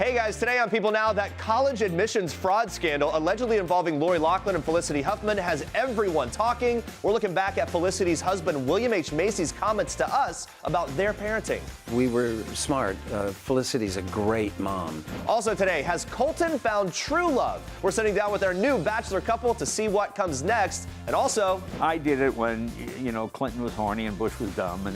Hey guys, today on People Now, that college admissions fraud scandal allegedly involving Lori Loughlin and Felicity Huffman has everyone talking. We're looking back at Felicity's husband, William H. Macy's comments to us about their parenting. We were smart. Felicity's a great mom. Also today, has Colton found true love? We're sitting down with our new Bachelor couple to see what comes next. And also, I did it when, Clinton was horny and Bush was dumb, and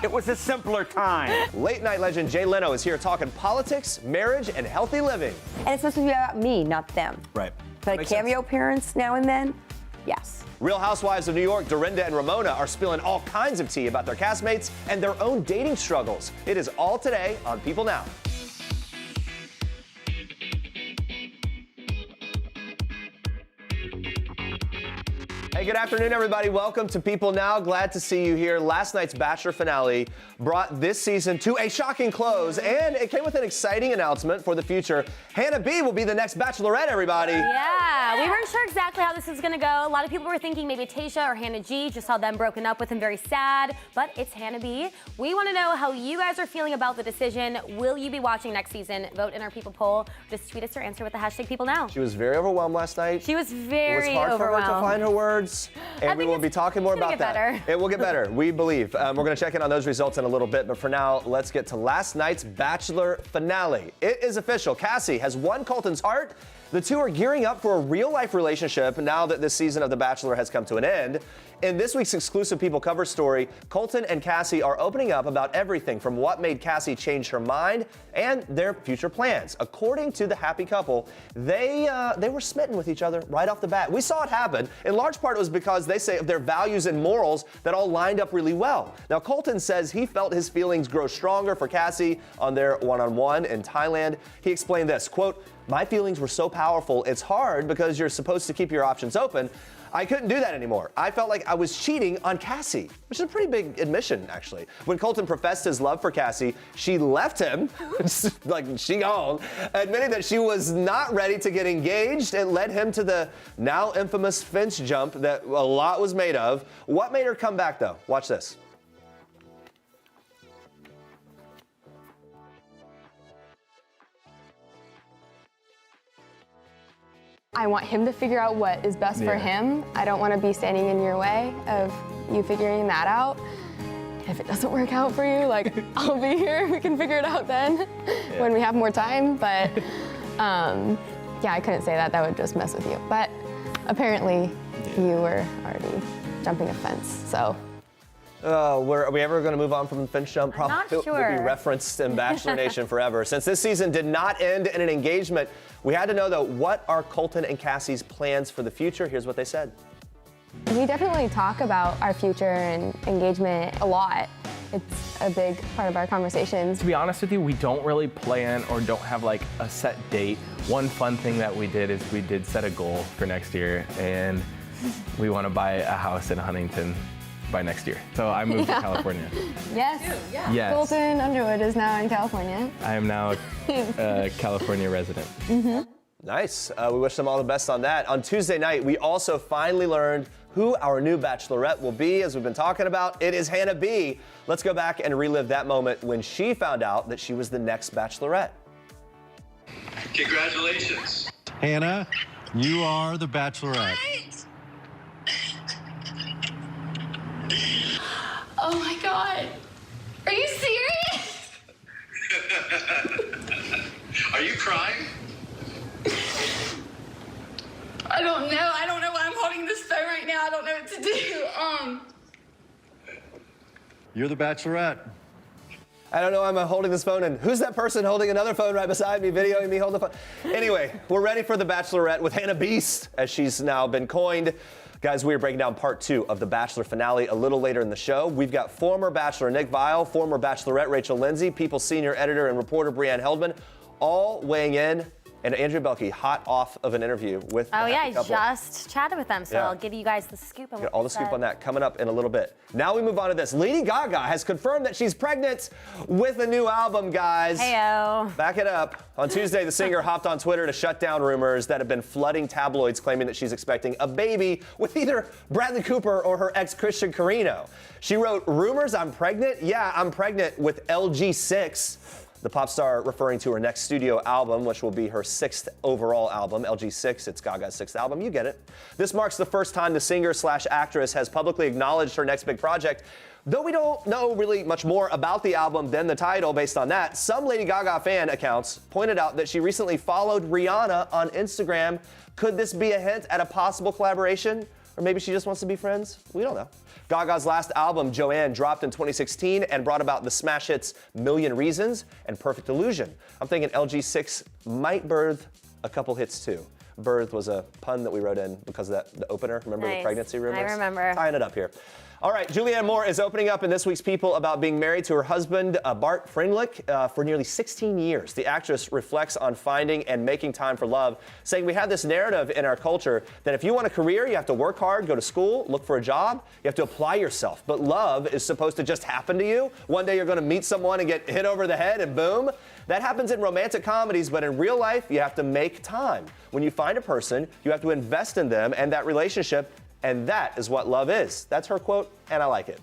it was a simpler time. late night legend Jay Leno is here talking politics, marriage, and healthy living. And it's supposed to be about me, not them. Right. But a cameo appearance now and then, yes. Real Housewives of New York, Dorinda and Ramona are spilling all kinds of tea about their castmates and their own dating struggles. It is all today on People Now. Hey, good afternoon, everybody. Welcome to People Now. Glad to see you here. Last night's Bachelor finale brought this season to a shocking close, and it came with an exciting announcement for the future. Hannah B will be the next Bachelorette, everybody. Yeah, we weren't sure exactly how this was gonna go. A lot of people were thinking maybe Tayshia or Hannah G. Just saw them broken up with and very sad, but it's Hannah B. We wanna know how you guys are feeling about the decision. Will you be watching next season? Vote in our People poll. Just tweet us your answer with the hashtag People Now. She was very overwhelmed last night. She was very It was hard overwhelmed. for her to find her words. And we will be talking more about that. Better. It will get better, we believe. We're going to check in on those results in a little bit, but for now, let's get to last night's Bachelor finale. It is official. Cassie has won Colton's heart. The two are gearing up for a real-life relationship now that this season of The Bachelor has come to an end. In this week's exclusive People cover story, Colton and Cassie are opening up about everything from what made Cassie change her mind and their future plans. According to the happy couple, they were smitten with each other right off the bat. We saw it happen. In large part, it was because they say of their values and morals that all lined up really well. Now, Colton says he felt his feelings grow stronger for Cassie on their one-on-one in Thailand. He explained this, quote, "My feelings were so powerful, it's hard because you're supposed to keep your options open. I couldn't do that anymore. I felt like I was cheating on Cassie," which is a pretty big admission, actually. When Colton professed his love for Cassie, she left him, like she gone, admitting that she was not ready to get engaged. It led him to the now infamous fence jump that a lot was made of. What made her come back, though? Watch this. I want him to figure out what is best for him. I don't want to be standing in your way of you figuring that out. If it doesn't work out for you, like, I'll be here. We can figure it out then when we have more time. But yeah, I couldn't say that. That would just mess with you. But apparently you were already jumping a fence, so. Are we ever going to move on from the fence jump? Probably not It will sure. be referenced in Bachelor Nation forever. Since this season did not end in an engagement, we had to know, though, what are Colton and Cassie's plans for the future? Here's what they said. We definitely talk about our future and engagement a lot. It's a big part of our conversations. To be honest with you, we don't really plan or don't have like a set date. One fun thing that we did is we did set a goal for next year, and we want to buy a house in Huntington by next year. So I moved to California. Yes. Yes. Colton Underwood is now in California. I am now a California resident. Nice. We wish them all the best on that. On Tuesday night, we also finally learned who our new Bachelorette will be, as we've been talking about. It is Hannah B. Let's go back and relive that moment when she found out that she was the next Bachelorette. Congratulations. Hannah, you are the Bachelorette. Oh my God. Are you serious? Are you crying? I don't know. I don't know why I'm holding this phone right now. I don't know what to do. You're the Bachelorette. I don't know why I'm holding this phone, and who's that person holding another phone right beside me, videoing me holding the phone? Anyway, we're ready for the Bachelorette with Hannah Beast, as she's now been coined. Guys, we are breaking down part 2 of the Bachelor finale a little later in the show. We've got former Bachelor Nick Viall, former Bachelorette Rachel Lindsay, People senior editor and reporter Brianne Heldman, all weighing in. And Andrea Boehlke, hot off of an interview with the Oh yeah, I couple. just chatted with them, so Yeah. I'll give you guys the scoop on Get what all they the scoop said. on that coming up in a little bit. Now we move on to this. Lady Gaga has confirmed that she's pregnant with a new album, guys. Heyo. Back it up. On Tuesday, the singer hopped on Twitter to shut down rumors that have been flooding tabloids claiming that she's expecting a baby with either Bradley Cooper or her ex Christian Carino. She wrote, "Rumors I'm pregnant? Yeah, I'm pregnant with LG6. The pop star referring to her next studio album, which will be her 6th overall album, LG6, it's Gaga's 6th album, you get it. This marks the first time the singer/actress has publicly acknowledged her next big project. Though we don't know really much more about the album than the title based on that, some Lady Gaga fan accounts pointed out that she recently followed Rihanna on Instagram. Could this be a hint at a possible collaboration? Or maybe she just wants to be friends? We don't know. Gaga's last album, Joanne, dropped in 2016 and brought about the smash hits Million Reasons and Perfect Illusion. I'm thinking LG6 might birth a couple hits too. Birth was a pun that we wrote in because of the opener. Remember the pregnancy rumors? I remember. Tying it up here. All right, Julianne Moore is opening up in this week's People about being married to her husband, Bart Friendlich, for nearly 16 years. The actress reflects on finding and making time for love, saying we have this narrative in our culture that if you want a career, you have to work hard, go to school, look for a job, you have to apply yourself. But love is supposed to just happen to you. One day you're going to meet someone and get hit over the head and boom. That happens in romantic comedies, but in real life, you have to make time. When you find a person, you have to invest in them and that relationship. And that is what love is. That's her quote, and I like it.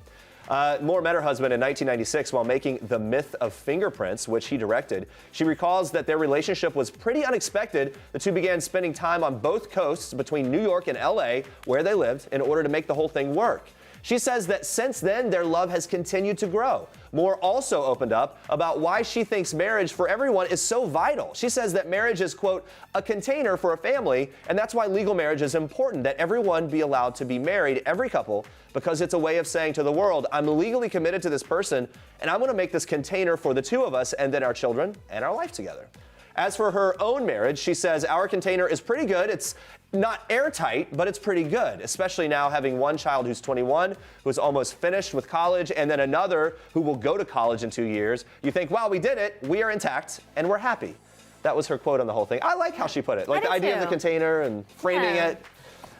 Moore met her husband in 1996 while making The Myth of Fingerprints, which he directed. She recalls that their relationship was pretty unexpected. The two began spending time on both coasts between New York and LA, where they lived, in order to make the whole thing work. She says that since then, their love has continued to grow. Moore also opened up about why she thinks marriage for everyone is so vital. She says that marriage is, quote, a container for a family, and that's why legal marriage is important, that everyone be allowed to be married, every couple, because it's a way of saying to the world, I'm legally committed to this person, and I'm going to make this container for the two of us and then our children and our life together. As for her own marriage, she says, our container is pretty good. It's not airtight, but it's pretty good, especially now having one child who's 21, who's almost finished with college, and then another who will go to college in 2 years. You think, wow, we did it. We are intact, and we're happy. That was her quote on the whole thing. I like how she put it. Like the idea of the container and framing it.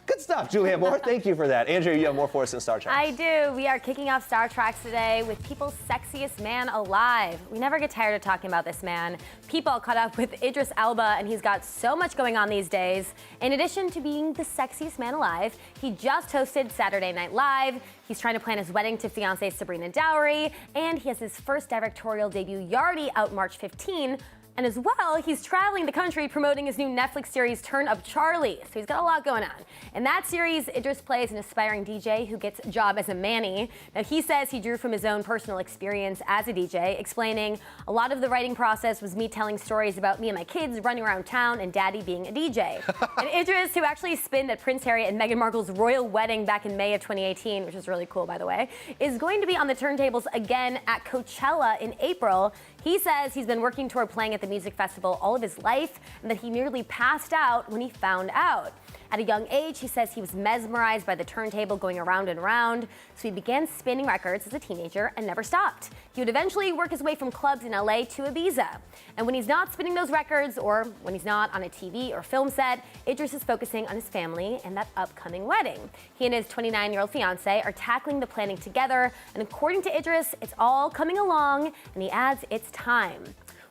Good stuff, Julianne Moore. Thank you for that. Andrea, you have more for us in Star Trek. I do. We are kicking off Star Trek today with People's sexiest man alive. We never get tired of talking about this man. People caught up with Idris Elba, and he's got so much going on these days. In addition to being the sexiest man alive, he just hosted Saturday Night Live. He's trying to plan his wedding to fiancée Sabrina Dowry, and he has his first directorial debut, Yardy, out March 15. And as well, he's traveling the country promoting his new Netflix series, Turn Up Charlie. So he's got a lot going on. In that series, Idris plays an aspiring DJ who gets a job as a manny. Now, he says he drew from his own personal experience as a DJ, explaining a lot of the writing process was me telling stories about me and my kids running around town and daddy being a DJ. And Idris, who actually spinned at Prince Harry and Meghan Markle's royal wedding back in May of 2018, which is really cool, by the way, is going to be on the turntables again at Coachella in April. He says he's been working toward playing at the music festival all of his life and that he nearly passed out when he found out. At a young age, he says he was mesmerized by the turntable going around and around, so he began spinning records as a teenager and never stopped. He would eventually work his way from clubs in LA to Ibiza. And when he's not spinning those records, or when he's not on a TV or film set, Idris is focusing on his family and that upcoming wedding. He and his 29-year-old fiancée are tackling the planning together, and according to Idris, it's all coming along, and he adds it's time.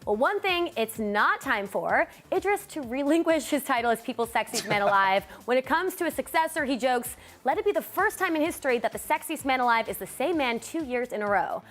Well, one thing it's not time for, Idris to relinquish his title as People's Sexiest Man Alive. When it comes to a successor, he jokes, let it be the first time in history that the sexiest man alive is the same man 2 years in a row.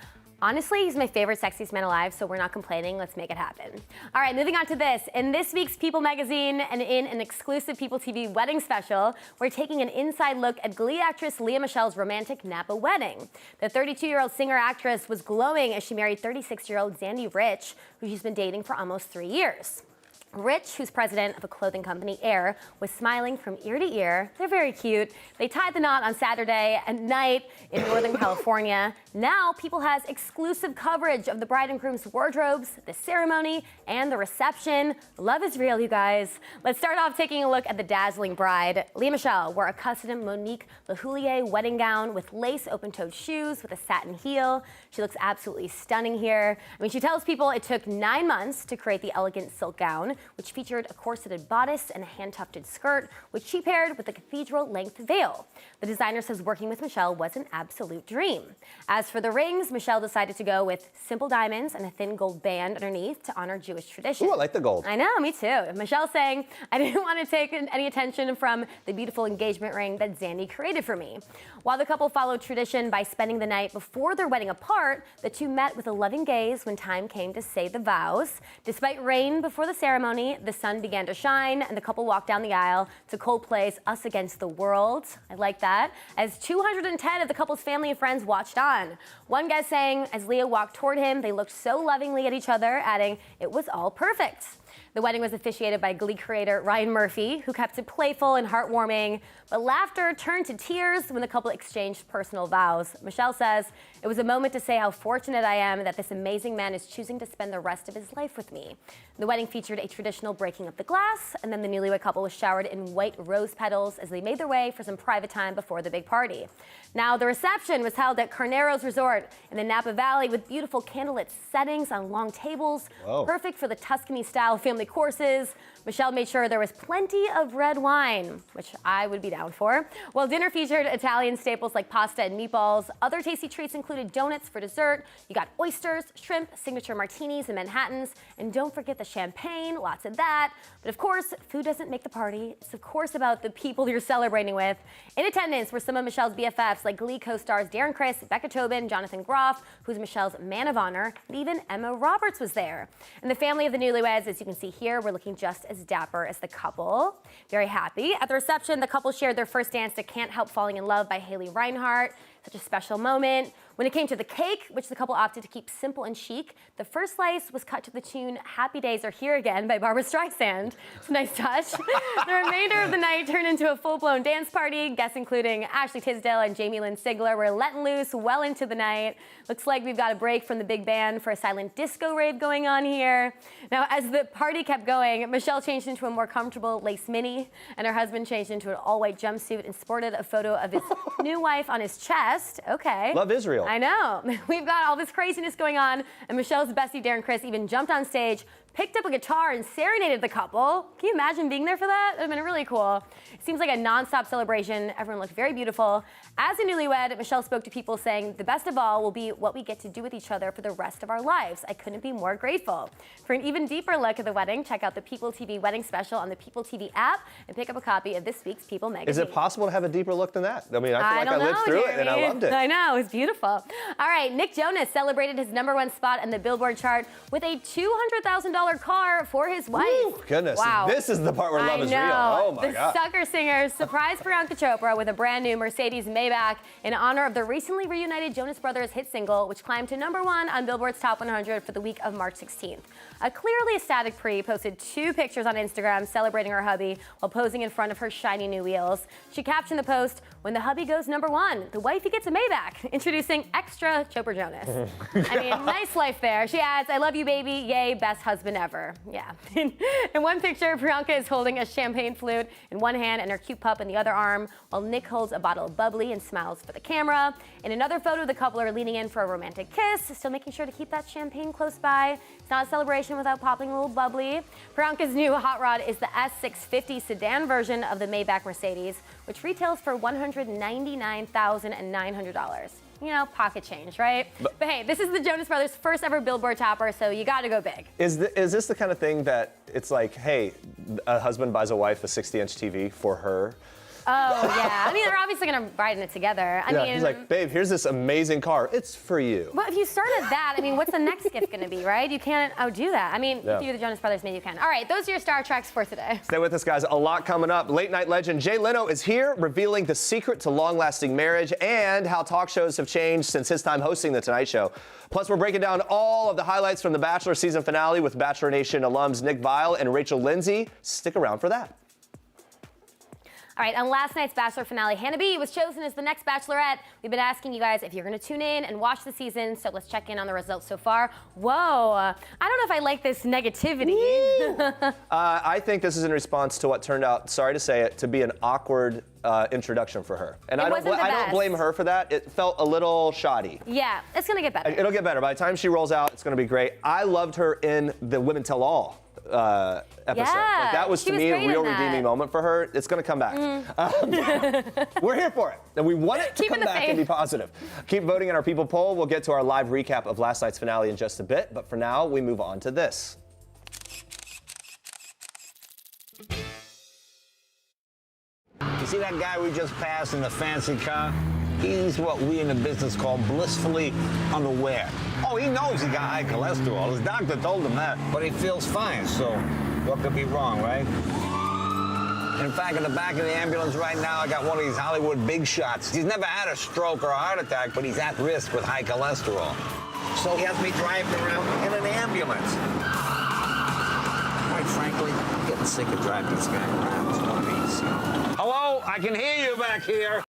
Honestly, he's my favorite sexiest man alive, so we're not complaining. Let's make it happen. All right, moving on to this. In this week's People magazine and in an exclusive PeopleTV wedding special, we're taking an inside look at Glee actress Lea Michele's romantic Napa wedding. The 32-year-old singer-actress was glowing as she married 36-year-old Zandy Rich, who she's been dating for almost 3 years. Rich, who's president of a clothing company, Air, was smiling from ear to ear. They're very cute. They tied the knot on Saturday at night in Northern California. Now, People has exclusive coverage of the bride and groom's wardrobes, the ceremony, and the reception. Love is real, you guys. Let's start off taking a look at the dazzling bride. Lea Michele wore a custom Monique Lehoulier wedding gown with lace open-toed shoes with a satin heel. She looks absolutely stunning here. I mean, she tells People it took 9 months to create the elegant silk gown, which featured a corseted bodice and a hand-tufted skirt, which she paired with a cathedral-length veil. The designer says working with Michele was an absolute dream. As As for the rings, Michele decided to go with simple diamonds and a thin gold band underneath to honor Jewish tradition. Ooh, I like the gold. I know, me too. Michele saying, I didn't want to take any attention from the beautiful engagement ring that Zandy created for me. While the couple followed tradition by spending the night before their wedding apart, the two met with a loving gaze when time came to say the vows. Despite rain before the ceremony, the sun began to shine and the couple walked down the aisle to Coldplay's Us Against the World. I like that. As 210 of the couple's family and friends watched on. One guest saying, as Lea walked toward him, they looked so lovingly at each other, adding, it was all perfect. The wedding was officiated by Glee creator Ryan Murphy, who kept it playful and heartwarming, but laughter turned to tears when the couple exchanged personal vows. Michele says, it was a moment to say how fortunate I am that this amazing man is choosing to spend the rest of his life with me. The wedding featured a traditional breaking of the glass, and then the newlywed couple was showered in white rose petals as they made their way for some private time before the big party. Now, the reception was held at Carnero's Resort in the Napa Valley with beautiful candlelit settings on long tables, perfect for the Tuscany-style family courses. Michele made sure there was plenty of red wine, which I would be down for. While dinner featured Italian staples like pasta and meatballs, other tasty treats included donuts for dessert. You got oysters, shrimp, signature martinis and Manhattans, and don't forget the champagne, lots of that. But of course, food doesn't make the party. It's of course about the people you're celebrating with. In attendance were some of Michele's BFFs like Glee co-stars Darren Criss, Becca Tobin, Jonathan Groff, who's Michele's man of honor, and even Emma Roberts was there. And the family of the newlyweds, as you can see here, were looking just as dapper as the couple. Very happy. At the reception, the couple shared their first dance to Can't Help Falling in Love by Haley Reinhart. Such a special moment. When it came to the cake, which the couple opted to keep simple and chic, the first slice was cut to the tune Happy Days Are Here Again by Barbra Streisand. It's a nice touch. The remainder of the night turned into a full-blown dance party. Guests including Ashley Tisdale and Jamie Lynn Sigler were letting loose well into the night. Looks like we've got a break from the big band for a silent disco rave going on here. Now, as the party kept going, Michele changed into a more comfortable lace mini, and her husband changed into an all-white jumpsuit and sported a photo of his new wife on his chest. Okay. Love Israel. I know. We've got all this craziness going on, and Michele's bestie Darren Criss even jumped on stage, picked up a guitar, and serenaded the couple. Can you imagine being there for that? That would have been really cool. It seems like a non-stop celebration. Everyone looked very beautiful. As a newlywed, Michele spoke to people saying, the best of all will be what we get to do with each other for the rest of our lives. I couldn't be more grateful. For an even deeper look at the wedding, check out the PeopleTV wedding special on the PeopleTV app and pick up a copy of this week's People magazine. Is it possible to have a deeper look than that? I mean, I feel like I lived through it and I loved it. I know, it was beautiful. All right, Nick Jonas celebrated his #1 spot in the Billboard chart with a $200,000 car for his wife. Ooh, goodness, wow. This is the part where love is real. Oh my God. The sucker singer surprised Priyanka Chopra with a brand new Mercedes Maybach in honor of the recently reunited Jonas Brothers hit single, which climbed to #1 on Billboard's Top 100 for the week of March 16th. A clearly ecstatic Pri posted 2 pictures on Instagram celebrating her hubby while posing in front of her shiny new wheels. She captioned the post, when the hubby goes #1, the wifey gets a Maybach, introducing extra Chopra Jonas. I mean, nice life there. She adds, I love you, baby. Yay, best husband ever. Yeah. In one picture, Priyanka is holding a champagne flute in one hand and her cute pup in the other arm, while Nick holds a bottle of bubbly and smiles for the camera. In another photo, the couple are leaning in for a romantic kiss, still making sure to keep that champagne close by. It's not a celebration without popping a little bubbly. Priyanka's new hot rod is the S650 sedan version of the Maybach Mercedes, which retails for $199,900. You know, pocket change, right? But hey, this is the Jonas Brothers' first ever Billboard topper, so you gotta go big. Is this the kind of thing that it's like, hey, a husband buys a wife a 60-inch TV for her? Oh, yeah. I mean, they're obviously going to ride in it together. I mean, he's like, babe, here's this amazing car. It's for you. Well, if you started that, I mean, what's the next gift going to be, right? You can't outdo that. I mean, if you're the Jonas Brothers, maybe you can. All right, those are your Star Treks for today. Stay with us, guys. A lot coming up. Late night legend Jay Leno is here, revealing the secret to long-lasting marriage and how talk shows have changed since his time hosting The Tonight Show. Plus, we're breaking down all of the highlights from the Bachelor season finale with Bachelor Nation alums Nick Viall and Rachel Lindsay. Stick around for that. All right, on last night's Bachelor finale, Hannah B was chosen as the next Bachelorette. We've been asking you guys if you're going to tune in and watch the season, so let's check in on the results so far. Whoa, I don't know if I like this negativity. I think this is in response to what turned out, sorry to say it, to be an awkward introduction for her. And I don't blame her for that. It felt a little shoddy. Yeah, it's going to get better. It'll get better. By the time she rolls out, it's going to be great. I loved her in the Women Tell All episode. Yeah, Like, that was she to was me a great real in that. redeeming moment for her. It's going to come back. We're here for it, and we want it to Keeping come the back and faith. be positive. Keep voting in our People poll. We'll get to our live recap of last night's finale in just a bit, but for now, we move on to this. You see that guy we just passed in the fancy car? He's what we in the business call blissfully unaware. Oh, he knows he got high cholesterol. His doctor told him that, but he feels fine, so what could be wrong, right? In fact, in the back of the ambulance right now, I got one of these Hollywood big shots. He's never had a stroke or a heart attack, but he's at risk with high cholesterol. So he has me driving around in an ambulance. Quite frankly, I'm getting sick of driving this guy around. It's one of these, you know. Hello, I can hear you back here.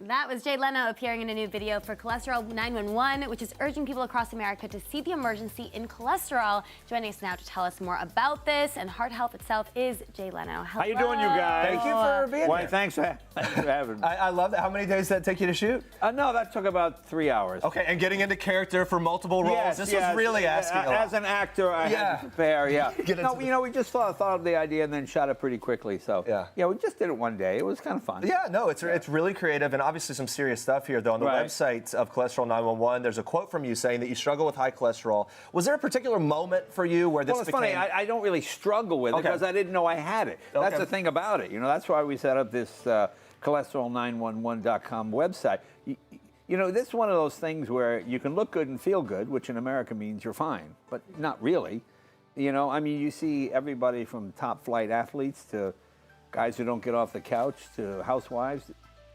That was Jay Leno appearing in a new video for Cholesterol 911, which is urging people across America to see the emergency in cholesterol. Joining us now to tell us more about this and heart health itself is Jay Leno. Hello. How you doing, you guys? Thank you for being Well, here. thanks for having me. I love that. How many days did that take you to shoot? No, that took about 3 hours. Okay, and getting into character for multiple roles. This was really asking a lot. As an actor, I had to prepare, yeah. Get into No, we just thought of the idea and then shot it pretty quickly. So, Yeah. we just did it one day. It was kind of fun. Yeah, no, it's really creative and obviously some serious stuff here, though. On the Right. website of Cholesterol 911, there's a quote from you saying that you struggle with high cholesterol. Was there a particular moment for you where this Well, it's became... funny. I don't really struggle with it Okay. because I didn't know I had it. That's Okay. the thing about it. That's why we set up this cholesterol911.com website. This is one of those things where you can look good and feel good, which in America means you're fine, but not really. You see everybody from top flight athletes to guys who don't get off the couch to housewives.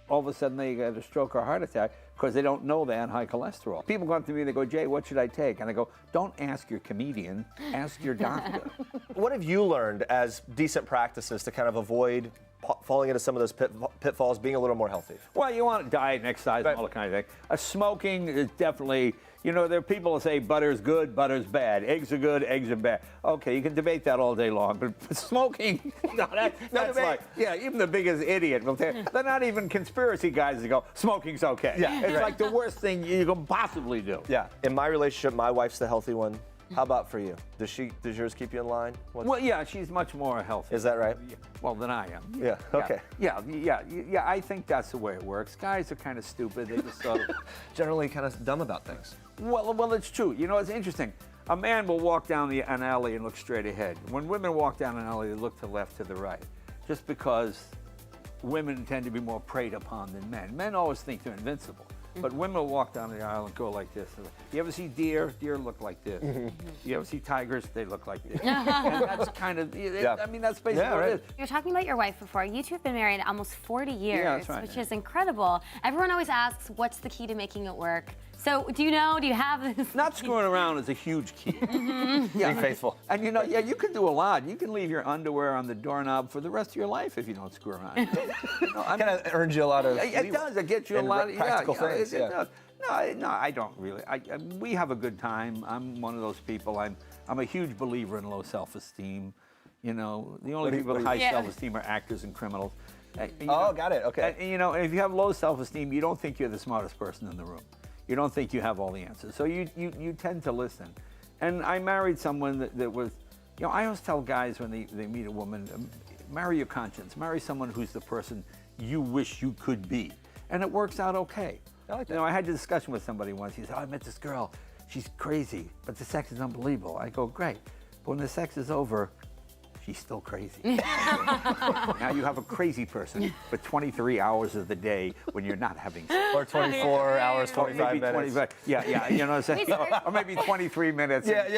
All of a sudden they get a stroke or a heart attack because they don't know they have high cholesterol. People come up to me and they go, Jay, what should I take? And I go, don't ask your comedian, ask your doctor. What have you learned as decent practices to kind of avoid falling into some of those pitfalls, being a little more healthy? Well, you want diet and exercise and all that kind of thing. Smoking is definitely, there are people that say butter's good, butter's bad. Eggs are good, eggs are bad. Okay, you can debate that all day long, but smoking, that's like, even the biggest idiot will tell you. They're not even conspiracy guys that go, smoking's okay. Yeah, it's like the worst thing you can possibly do. Yeah, in my relationship, my wife's the healthy one. How about for you? Does yours keep you in line? Well, yeah, she's much more healthy. Is that right? Well, than I am. Yeah, okay. Yeah, I think that's the way it works. Guys are kind of stupid. They just sort of... Generally kind of dumb about things. Well, it's true. It's interesting. A man will walk down an alley and look straight ahead. When women walk down an alley, they look to the left, to the right. Just because women tend to be more preyed upon than men. Men always think they're invincible. But women will walk down the aisle and go like this. You ever see deer? Deer look like this. You ever see tigers? They look like this. And that's kind of, that's basically what it is. You were talking about your wife before. You two have been married almost 40 years, that's right, which is incredible. Everyone always asks, what's the key to making it work? So do you know? Do you have this? Not screwing around is a huge key. Being faithful. And you can do a lot. You can leave your underwear on the doorknob for the rest of your life if you don't screw around. Kind of earns you a lot of... It does. It gets you a lot of practical things. It does. No, I don't really. We have a good time. I'm one of those people. I'm a huge believer in low self-esteem. The only people with high self-esteem are actors and criminals. Got it. Okay. And if you have low self-esteem, you don't think you're the smartest person in the room. You don't think you have all the answers. So you tend to listen. And I married someone that was, I always tell guys when they meet a woman, marry your conscience. Marry someone who's the person you wish you could be. And it works out okay. I like that. I had a discussion with somebody once. He said, I met this girl. She's crazy, but the sex is unbelievable. I go, great. But when the sex is over, she's still crazy. Now you have a crazy person for 23 hours of the day when you're not having sex. Or 24 hours, 25 minutes. 25, yeah, you know what I'm saying? Or maybe 23 minutes. Right.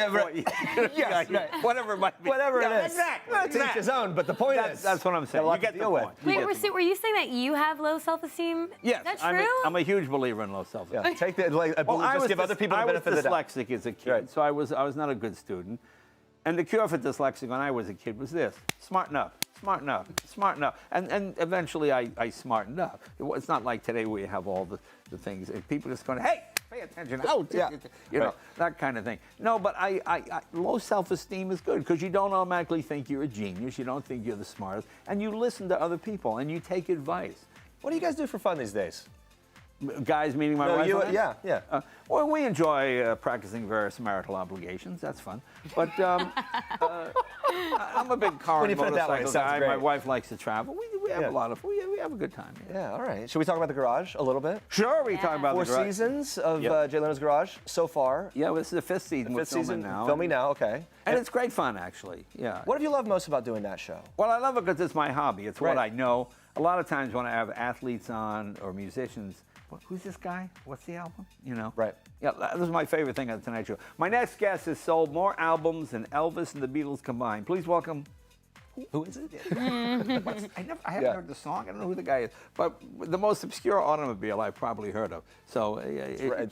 Yes, right. Whatever it might be. Whatever it is. Exactly. Well, to each his own, but the point is... That's what I'm saying. a lot You get to the deal with. point. Wait, were you saying that you have low self-esteem? Yes, Is that true? I'm a huge believer in low self-esteem. Yeah, take the... just give other people the benefit of the doubt. I was dyslexic as a kid, Right. so I was not a good student. And the cure for dyslexia when I was a kid was this: smarten up, smarten up, smarten up. And eventually I smartened up. It's not like today where you have all the things. And people just going, hey, pay attention. Oh, that kind of thing. No, but low self-esteem is good because you don't automatically think you're a genius. You don't think you're the smartest. And you listen to other people and you take advice. What do you guys do for fun these days? Guys meeting my wife? You, and I? yeah. Well, we enjoy practicing various marital obligations. That's fun. But I'm a big car When and you put it that way, it motorcycle sounds guy. great. My wife likes to travel. We have a lot of, we have a good time. Yeah, all right. Should we talk about the garage a little bit? Sure, we talk about 4 the garage. seasons of Jay Leno's Garage so far. Yeah, well, this is the 5th season. The 5th season now. filming now, okay. And it's great fun, actually. Yeah. What have you loved most about doing that show? Well, I love it because it's my hobby. It's what Right. I know. A lot of times when I have athletes on or musicians, who's this guy? What's the album? You know? Right. Yeah, this is my favorite thing on the Tonight Show. My next guest has sold more albums than Elvis and the Beatles combined. Please welcome. Who is it? I haven't heard the song. I don't know who the guy is. But the most obscure automobile I've probably heard of. So it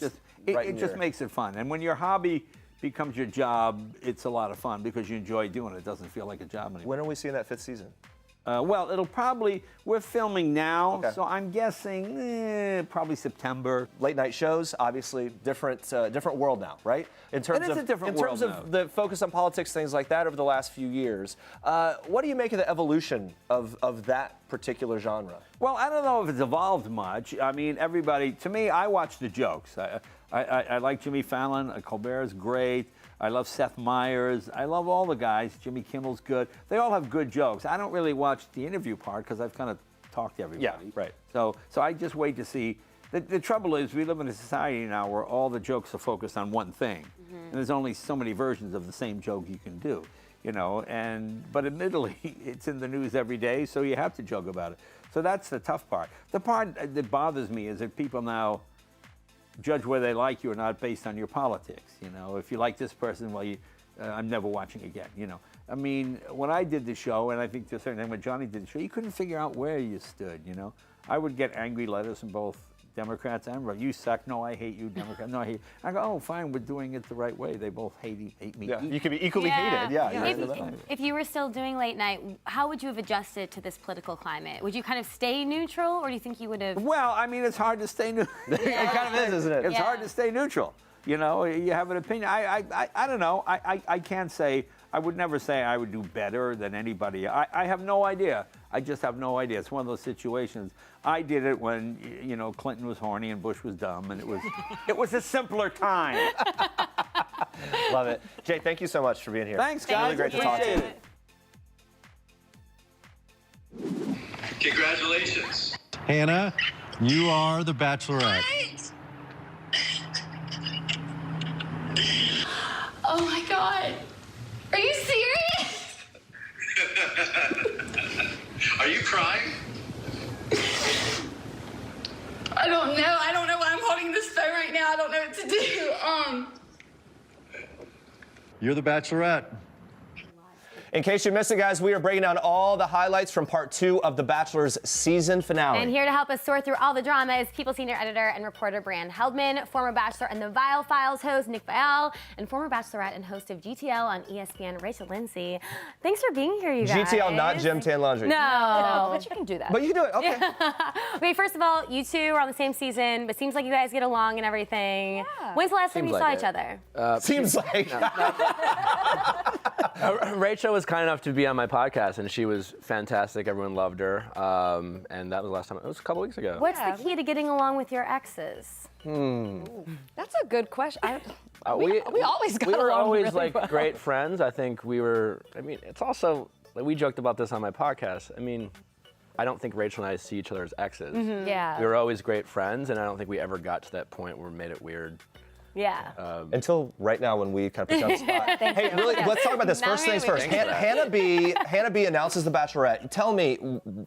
just makes it fun. And when your hobby becomes your job, it's a lot of fun because you enjoy doing it. It doesn't feel like a job anymore. When are we seeing that 5th season? Well, it'll probably, we're filming now, so I'm guessing probably September. Late night shows, obviously different world now, right? In terms is a different world in terms of the focus on politics, things like that over the last few years. What do you make of the evolution of that particular genre? Well, I don't know if it's evolved much. I mean, everybody, to me, I watch the jokes. I like Jimmy Fallon, Colbert is great. I love Seth Meyers. I love all the guys. Jimmy Kimmel's good. They all have good jokes. I don't really watch the interview part because I've kind of talked to everybody. Yeah, right. So I just wait to see. The trouble is we live in a society now where all the jokes are focused on one thing. And there's only so many versions of the same joke you can do, you know. But admittedly, it's in the news every day, so you have to joke about it. So that's the tough part. The part that bothers me is that people now judge whether they like you or not based on your politics. You know, if you like this person, well, I'm never watching again. You know, I mean, when I did the show, and I think to a certain extent when Johnny did the show, you couldn't figure out where you stood. You know, I would get angry letters from both Democrats and Republicans. You suck. No, I hate you. Democrat. No, I hate you. I go, oh, fine, we're doing it the right way. They both hate me. Yeah, you can be equally hated. Yeah. If you were still doing late night, how would you have adjusted to this political climate? Would you kind of stay neutral, or do you think you would have? Well, I mean, it's hard to stay neutral. It kind of is, isn't it? It's hard to stay neutral. You know, you have an opinion. I don't know. I can't say. I would never say I would do better than anybody. I have no idea. I just have no idea. It's one of those situations. I did it when, you know, Clinton was horny and Bush was dumb, and it was a simpler time. Love it. Jay, thank you so much for being here. Thanks, guys. Really great to talk to you. Congratulations. Hannah, you are the Bachelorette. Oh my God. Are you serious? Are you crying? I don't know. I don't know why I'm holding this phone right now. I don't know what to do. You're the Bachelorette. In case you missed it, guys, we are breaking down all the highlights from part 2 of The Bachelor's season finale. And here to help us sort through all the drama is People senior editor and reporter Brian Heldman, former Bachelor and the Viall Files host Nick Viall, and former Bachelorette and host of GTL on ESPN Rachel Lindsay. Thanks for being here, you guys. GTL, not Gym Tan Laundry. No. But you can do that. But you can do it. Okay. Wait, first of all, you two are on the same season, but seems like you guys get along and everything. Yeah. When's the last time you saw each other? Seems like. Rachel was kind enough to be on my podcast, and she was fantastic. Everyone loved her, and that was the last time. It was a couple weeks ago. What's the key to getting along with your exes? That's a good question. We always got along. We were always really like well. great friends. I think we were. I mean, it's also like we joked about this on my podcast. I mean, I don't think Rachel and I see each other as exes. Yeah. We were always great friends, and I don't think we ever got to that point where we made it weird. Yeah. Until right now when we kind of put you on the spot. Hey, really, let's talk about this. First things first. Hannah B announces The Bachelorette. Tell me,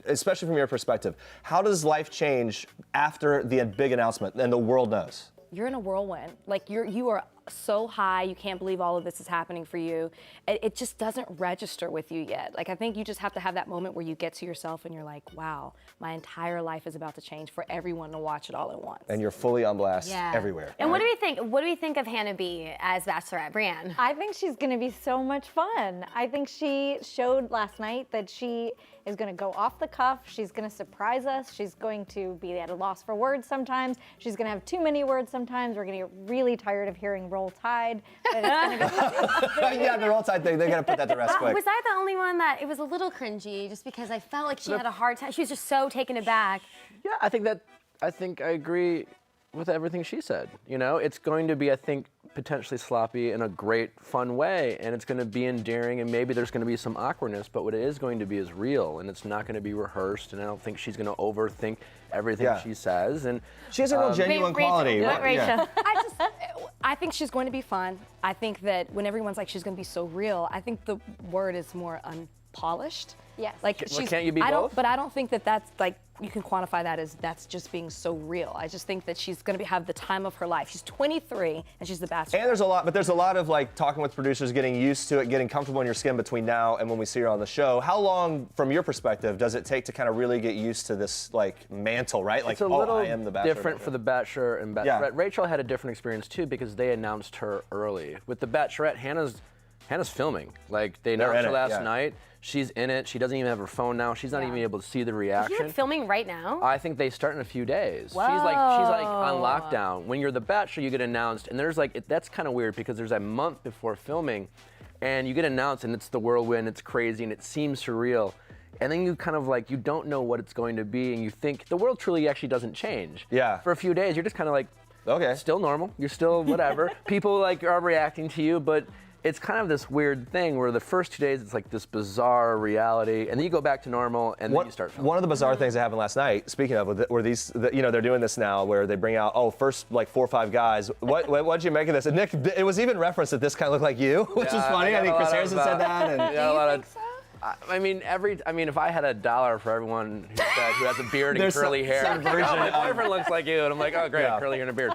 especially from your perspective, how does life change after the big announcement and the world knows? You're in a whirlwind. Like you are so high, you can't believe all of this is happening for you. It just doesn't register with you yet. Like I think you just have to have that moment where you get to yourself and you're like, wow, my entire life is about to change for everyone to watch it all at once. And you're fully on blast everywhere. And what do we think? What do we think of Hannah B as Bachelorette? Brienne? I think she's going to be so much fun. I think she showed last night that she is going to go off the cuff. She's going to surprise us. She's going to be at a loss for words sometimes. She's going to have too many words sometimes. We're going to get really tired of hearing Roll Tide. Yeah, the Roll Tide thing, they got to put that to rest quick. Was I the only one that it was a little cringy just because I felt like she had a hard time? She was just so taken aback. Yeah, I think that I think I agree with everything she said. You know, it's going to be, I think, potentially sloppy in a great, fun way, and it's going to be endearing, and maybe there's going to be some awkwardness, but what it is going to be is real, and it's not going to be rehearsed, and I don't think she's going to overthink everything she says. And she has a real genuine quality. Rachel. I think she's going to be fun. I think that when everyone's like she's going to be so real, I think the word is more unpolished. Yes. Like can't you be both? But I don't think that that's like you can quantify that as that's just being so real. I just think that she's going to have the time of her life. She's 23 and she's the Bachelor. And there's a lot of like talking with producers, getting used to it, getting comfortable in your skin between now and when we see her on the show. How long, from your perspective, does it take to kind of really get used to this like mantle, right? Like, it's a little I am the Bachelor. different for the Bachelor and Bachelorette. Yeah. Rachel had a different experience too because they announced her early. With the Bachelorette, Hannah's filming. Like they announced her last night. She's in it. She doesn't even have her phone now. She's not even able to see the reaction. You're filming right now? I think they start in a few days. Whoa. She's like on lockdown. When you're the Bachelor, you get announced, and there's like that's kind of weird because there's a month before filming, and you get announced, and it's the whirlwind. It's crazy, and it seems surreal. And then you kind of like, you don't know what it's going to be, and you think the world truly actually doesn't change. Yeah. For a few days, you're just kind of like, okay, still normal. You're still whatever. People like are reacting to you, but it's kind of this weird thing where the first 2 days it's like this bizarre reality, and then you go back to normal, and then you start filming. One of the bizarre things that happened last night, speaking of, were these, you know, they're doing this now where they bring out, first like 4 or 5 guys. What'd you make of this? And Nick, it was even referenced that this kind of looked like you, which is funny. I think Chris Harrison said that. And I mean, if I had $1 for everyone who has a beard and curly hair, some version my boyfriend looks like you, and I'm like, oh great, curly hair and a beard.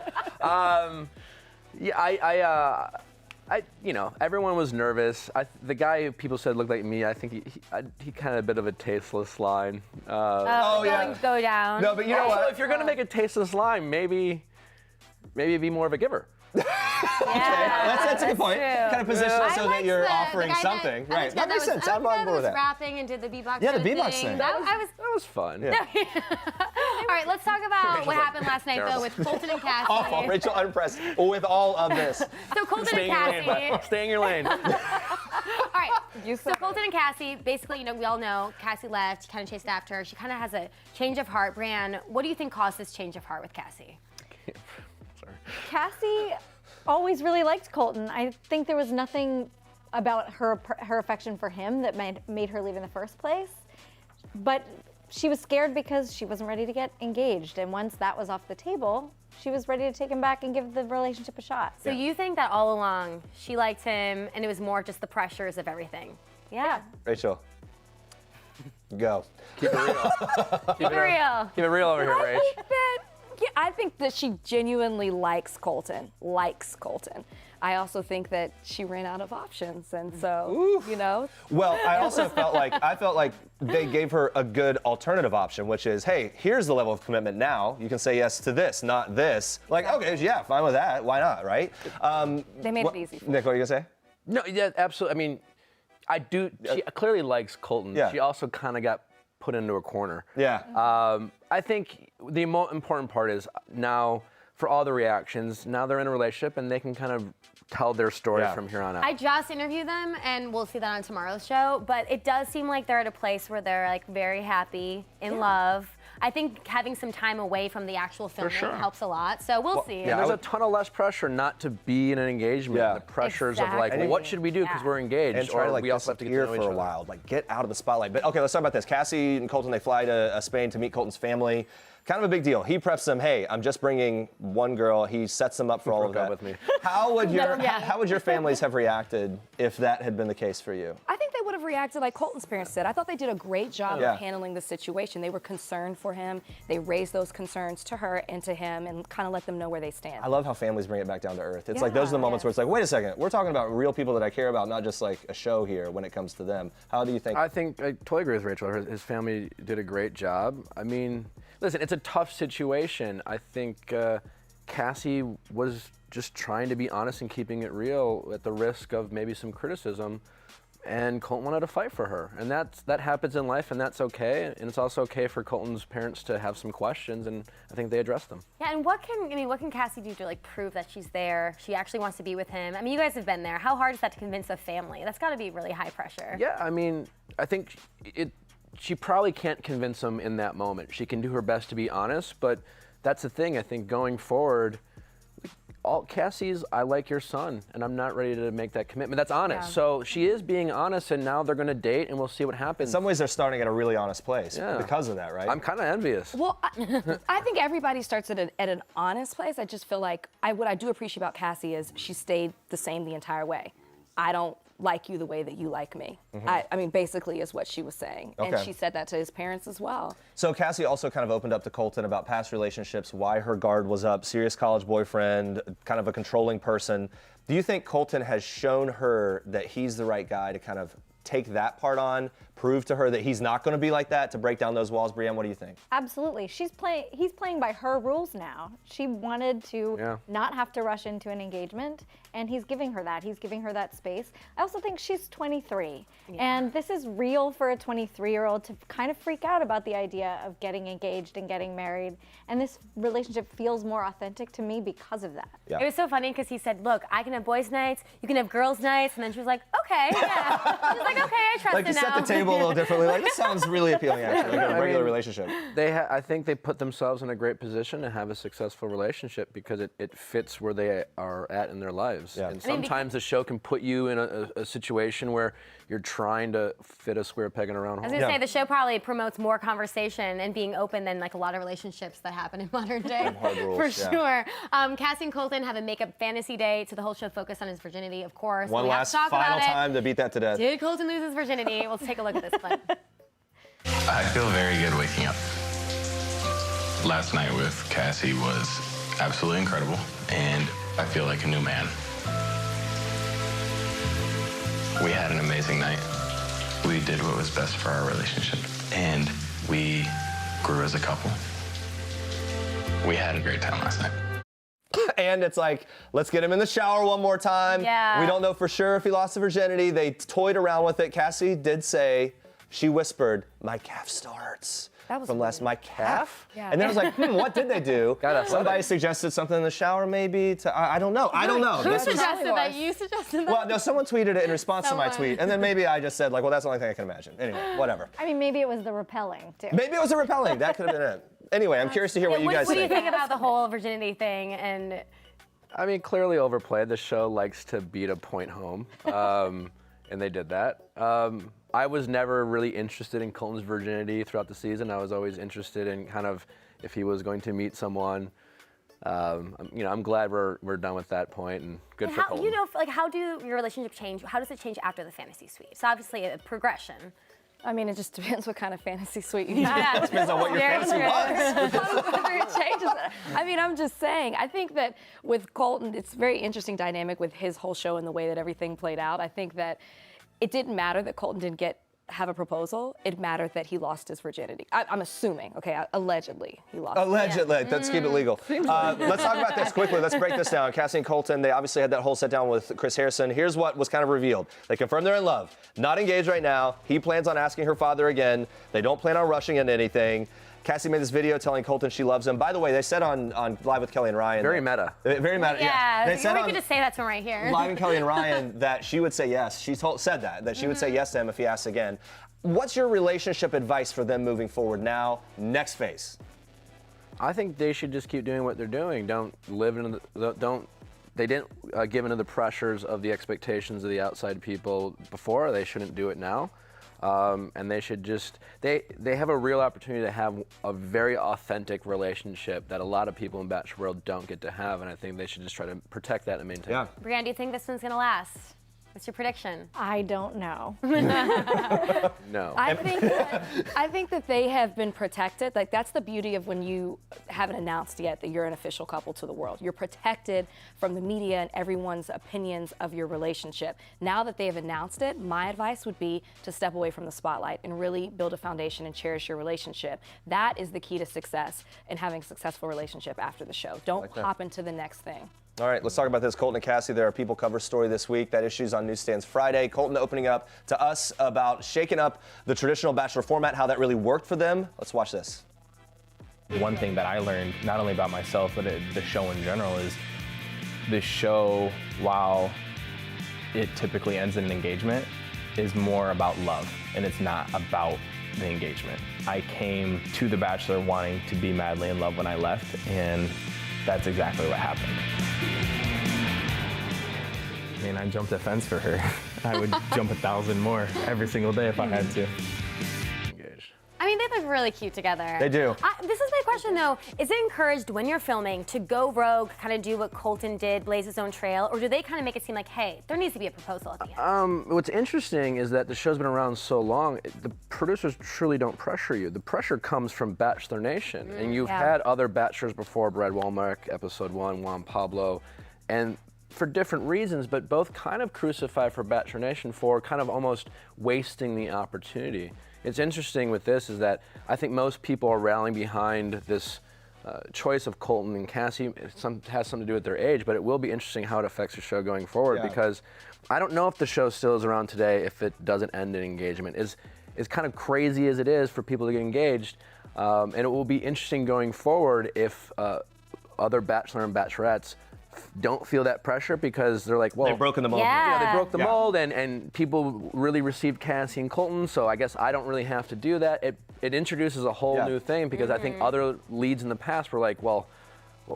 You know, everyone was nervous. The guy who people said looked like me, I think he kind of a bit of a tasteless line. Go down. No, but you know what? If you're gonna make a tasteless line, maybe be more of a giver. That's a good point. True. Kind of position it so that you're offering something. Right. That makes sense. I'm on board with that. Rapping and did the beatbox. Yeah, the beatbox thing. That was fun. Yeah. All right, let's talk about what happened last night though with Colton and Cassie. Awful. Rachel unimpressed with all of this. So Colton and Cassie. Stay in your lane. All right. So Colton and Cassie, basically, you know, we all know Cassie left. She kind of chased after her. She kind of has a change of heart. Brian, what do you think caused this change of heart with Cassie? Cassie always really liked Colton. I think there was nothing about her affection for him that made her leave in the first place. But she was scared because she wasn't ready to get engaged. And once that was off the table, she was ready to take him back and give the relationship a shot. So you think that all along she liked him and it was more just the pressures of everything? Yeah. Rachel, go. Keep it real. Keep it real. Keep it real over here, Rach. I think that she genuinely likes Colton. I also think that she ran out of options, and so, you know. Well, I also felt like they gave her a good alternative option, which is, hey, here's the level of commitment now. You can say yes to this, not this. Like, okay, yeah, fine with that. Why not, right? They made it easy for Nick, what are you going to say? No, yeah, absolutely. I mean, she clearly likes Colton. Yeah. She also kind of got put into a corner. Yeah. I think the most important part is now, for all the reactions, now they're in a relationship and they can kind of tell their story from here on out. I just interviewed them, and we'll see that on tomorrow's show, but it does seem like they're at a place where they're like very happy, in love. I think having some time away from the actual filming helps a lot, so we'll see. Yeah, there's a ton of less pressure not to be in an engagement. Yeah. The pressures of like, well, what should we do because we're engaged, And try to like we also have to get to know each for a other. while, like get out of the spotlight. But okay, let's talk about this. Cassie and Colton, they fly to Spain to meet Colton's family. Kind of a big deal. He preps them, hey, I'm just bringing one girl. He sets them up for all of that. With me. How would your families have reacted if that had been the case for you? I think they would have reacted like Colton's parents did. I thought they did a great job of handling the situation. They were concerned for him. They raised those concerns to her and to him and kind of let them know where they stand. I love how families bring it back down to earth. It's like those are the moments where it's like, wait a second, we're talking about real people that I care about, not just like a show here when it comes to them. How do you think? I think I totally agree with Rachel. His family did a great job. I mean, listen, it's a tough situation. I think Cassie was just trying to be honest and keeping it real at the risk of maybe some criticism. And Colton wanted to fight for her. And that happens in life, and that's okay. And it's also okay for Colton's parents to have some questions, and I think they addressed them. Yeah, and what can Cassie do to like prove that she's there? She actually wants to be with him. I mean, you guys have been there. How hard is that to convince a family? That's got to be really high pressure. Yeah, I mean, I think she probably can't convince them in that moment. She can do her best to be honest, but that's the thing. I think going forward, Cassie's, I like your son, and I'm not ready to make that commitment. That's honest. Yeah. So she is being honest, and now they're going to date, and we'll see what happens. In some ways, they're starting at a really honest place because of that, right? I'm kind of envious. Well, I think everybody starts at an honest place. I just feel like what I do appreciate about Cassie is she stayed the same the entire way. I don't like you the way that you like me. I mean, basically is what she was saying. Okay. And she said that to his parents as well. So Cassie also kind of opened up to Colton about past relationships, why her guard was up, serious college boyfriend, kind of a controlling person. Do you think Colton has shown her that he's the right guy to kind of take that part on, prove to her that he's not going to be like that, to break down those walls? Brienne, what do you think? Absolutely. He's playing by her rules now. She wanted to not have to rush into an engagement, and he's giving her that. He's giving her that space. I also think she's 23, and this is real for a 23-year-old to kind of freak out about the idea of getting engaged and getting married, and this relationship feels more authentic to me because of that. Yeah. It was so funny because he said, look, I can have boys' nights, you can have girls' nights, and then she was like, okay, yeah. She was like, okay, I trust Like, it you now. set the table a little differently. Like, this sounds really appealing, actually, like a regular relationship. I think they put themselves in a great position to have a successful relationship because it fits where they are at in their lives. Yeah. And sometimes the show can put you in a situation where you're trying to fit a square peg in a round hole. I was going to say, the show probably promotes more conversation and being open than like a lot of relationships that happen in modern day. Hard rules, for sure. Cassie and Colton have a makeup fantasy day, so the whole show focused on his virginity, of course. One last final time to beat that to death. Did Colton lose his virginity? We'll take a look at this clip. I feel very good waking up. Last night with Cassie was absolutely incredible, and I feel like a new man. We had an amazing night. We did what was best for our relationship, and we grew as a couple. We had a great time last night. And it's like, let's get him in the shower one more time. Yeah. We don't know for sure if he lost the virginity. They toyed around with it. Cassie did say, she whispered, my calf still hurts. That was from last, my calf? Yeah. And then I was like, what did they do? Somebody suggested something in the shower, maybe? I don't know. I don't know. Who suggested that? You suggested that? Well, no, someone tweeted it in response to my tweet. And then maybe I just said, like, well, that's the only thing I can imagine. Anyway, whatever. I mean, maybe it was the repelling, too. Maybe it was the repelling. That could have been it. Anyway, I'm curious to hear what you guys What do you think. think about the whole virginity thing? And I mean, clearly overplayed. The show likes to beat a point home, and they did that. I was never really interested in Colton's virginity throughout the season. I was always interested in kind of if he was going to meet someone. I'm glad we're done with that point, and good for Colton. how do your relationship change? How does it change after the fantasy suite? It's obviously a progression. I mean, it just depends what kind of fantasy suite you have. It depends on what your fantasy was. Whether it changes. I mean, I'm just saying. I think that with Colton, it's a very interesting dynamic with his whole show and the way that everything played out. I think that it didn't matter that Colton didn't have a proposal. It mattered that he lost his virginity. I'm assuming, okay, allegedly he lost it. Allegedly, let's keep it legal. Let's talk about this quickly. Let's break this down. Cassie and Colton, they obviously had that whole sit down with Chris Harrison. Here's what was kind of revealed. They confirmed they're in love. Not engaged right now. He plans on asking her father again. They don't plan on rushing into anything. Cassie made this video telling Colton she loves him. By the way, they said on Live with Kelly and Ryan. Very meta. Very meta, Yeah, They said we could just say that to him right here. Live with Kelly and Ryan that she would say yes. She said that she would say yes to him if he asks again. What's your relationship advice for them moving forward now, next phase? I think they should just keep doing what they're doing. Don't live in they didn't give into the pressures of the expectations of the outside people before. They shouldn't do it now. And they should just, they have a real opportunity to have a very authentic relationship that a lot of people in Bachelor world don't get to have, and I think they should just try to protect that and maintain it. Brienne, do you think this one's gonna last? What's your prediction? I don't know. No. I think that they have been protected. Like, that's the beauty of when you haven't announced yet that you're an official couple to the world. You're protected from the media and everyone's opinions of your relationship. Now that they have announced it, my advice would be to step away from the spotlight and really build a foundation and cherish your relationship. That is the key to success in having a successful relationship after the show. Don't hop into the next thing. All right, let's talk about this. Colton and Cassie, there are People cover story this week. That issue's on newsstands Friday. Colton opening up to us about shaking up the traditional Bachelor format, how that really worked for them. Let's watch this. One thing that I learned, not only about myself, but the show in general, is the show, while it typically ends in an engagement, is more about love, and it's not about the engagement. I came to The Bachelor wanting to be madly in love when I left, and that's exactly what happened. I mean, I jumped a fence for her. I would jump 1,000 more every single day if I had to. I mean, they look really cute together. They do. This is my question, though. Is it encouraged when you're filming to go rogue, kind of do what Colton did, blaze his own trail, or do they kind of make it seem like, hey, there needs to be a proposal at the end? What's interesting is that the show's been around so long, the producers truly don't pressure you. The pressure comes from Bachelor Nation, and you've had other Bachelors before, Brad Walmark, episode 1, Juan Pablo, and for different reasons, but both kind of crucified for Bachelor Nation for kind of almost wasting the opportunity. It's interesting with this is that I think most people are rallying behind this choice of Colton and Cassie. It has something to do with their age, but it will be interesting how it affects the show going forward because I don't know if the show still is around today if it doesn't end in engagement. As kind of crazy as it is for people to get engaged, and it will be interesting going forward if other Bachelor and Bachelorettes don't feel that pressure because they're like, well, they've broken the mold. Yeah, they broke the mold, and people really received Cassie and Colton, so I guess I don't really have to do that. It introduces a whole new thing because I think other leads in the past were like, well,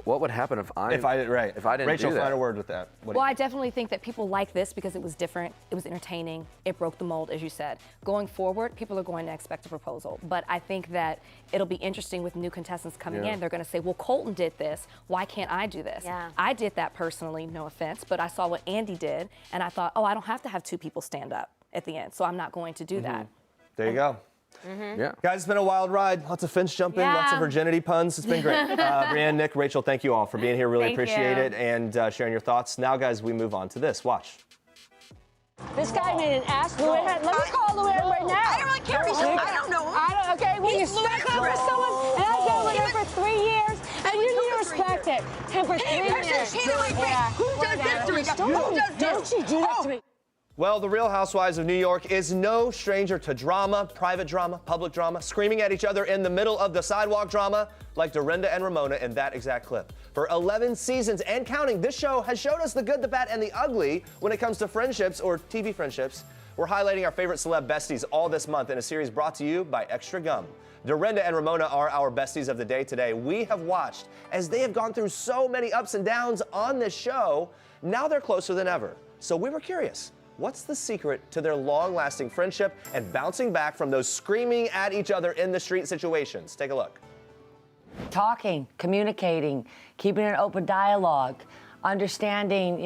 what would happen if I didn't Rachel, do that? final word with that. Well, I definitely think that people like this because it was different, it was entertaining, it broke the mold, as you said. Going forward, people are going to expect a proposal, but I think that it'll be interesting with new contestants coming in. They're going to say, well, Colton did this, why can't I do this? Yeah. I did that personally, no offense, but I saw what Andy did, and I thought, oh, I don't have to have two people stand up at the end, so I'm not going to do that. There you go. Yeah. Guys, it's been a wild ride. Lots of fence jumping, lots of virginity puns. It's been great. Brianne, Nick, Rachel, thank you all for being here. Really appreciate it and sharing your thoughts. Now, guys, we move on to this. Watch. This guy made an ass. Luann, let me call Luann right now. I don't really care if he's I don't know him. Okay, when you stuck up for someone, and I've been with him for 3 years, and you need to respect it. Him for 3 years. Who does this to me? Who does this? Don't you do that to me. Well, the Real Housewives of New York is no stranger to drama, private drama, public drama, screaming at each other in the middle of the sidewalk drama, like Dorinda and Ramona in that exact clip. For 11 seasons and counting, this show has showed us the good, the bad, and the ugly when it comes to friendships or TV friendships. We're highlighting our favorite celeb besties all this month in a series brought to you by Extra Gum. Dorinda and Ramona are our besties of the day today. We have watched as they have gone through so many ups and downs on this show. Now they're closer than ever. So we were curious. What's the secret to their long-lasting friendship and bouncing back from those screaming at each other in the street situations? Take a look. Talking, communicating, keeping an open dialogue, understanding,